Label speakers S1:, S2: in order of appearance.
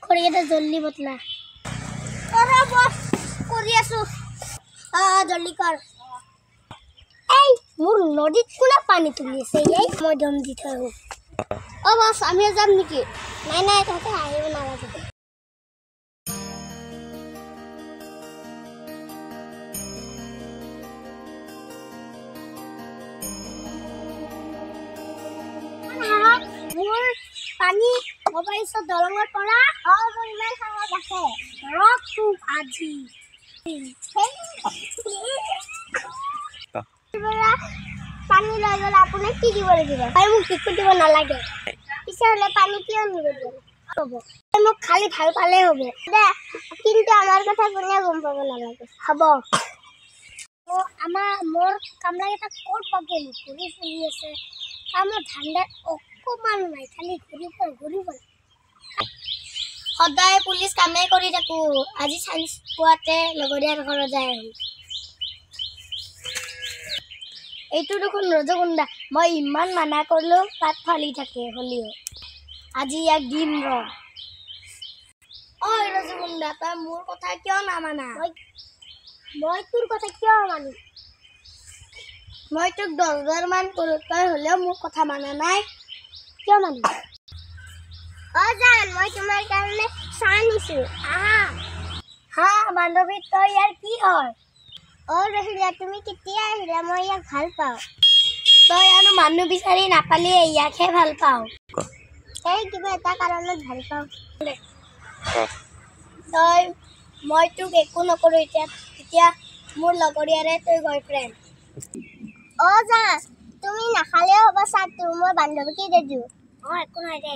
S1: কৰি এটা জলদি বতলা অৰে বস কৰি আছো জলদি কৰ এই মোৰ নদীত কোনে পানী তুলি আছে এই মই দম দি থাকো বস আমি যাম নেকি নাই নাই তহঁতে আহিব নালাগে মোৰ পানী মোবাইলৰ দলঙৰ পৰা ইমান সাহস আছে ৰক তোক আজি পানী লৈ গ'লে আপোনাক কি দিব লাগিব মোক একো দিব নালাগে পিছে হ'লে পানী কিয় নিব হ'ব মোক খালি ভাল পালেই হ'ব দে কিন্তু আমাৰ কথা কোনে গম পাব নালাগে হ'ব মোৰ কামলাকেইটা ক'ত পাবগৈ ঘূৰি ফুৰি আছে কামৰ ধান্দাত অকণমান নাই খালি ঘূৰি ফুৰে সদায় পুলিচ কামেই কৰি থাকো আজি চান্স পোৱাতে লগৰীয়াৰ ঘৰত যায় এইটো দেখোন ৰজগুণ্ডা মই ইমান মানা কৰিলেও পাত ফালি থাকে হ'লেও আজি ইয়াক দিম ৰ ঐ ৰজগুণ্ডা তই মোৰ কথা কিয় নামানা মই তোৰ কথা কিয় মানো মই তোক 10,000 মান কৰোঁ তই হ'লেও মোৰ কথা মানা নাই কিয় মানো জান মই তোমাৰ কাৰণে চাহ নিছোঁ হা বান্ধৱী তই ইয়াৰ কি হয় ৰহিলা তুমি কেতিয়া আহিলা মই ইয়াক ভাল পাওঁ তই আৰু মানুহ বিচাৰি নাপালি ইয়াকহে ভাল পাওঁ এই কিবা এটা কাৰণত ভাল পাওঁ মই তোক একো নকৰোঁ এতিয়া মোৰ লগৰীয়াৰে তই বয়ফ্ৰেণ্ড জান তুমি নাখালেও হ'ব চাহটো মই বান্ধৱীকে দি দিওঁ একো নহয় দে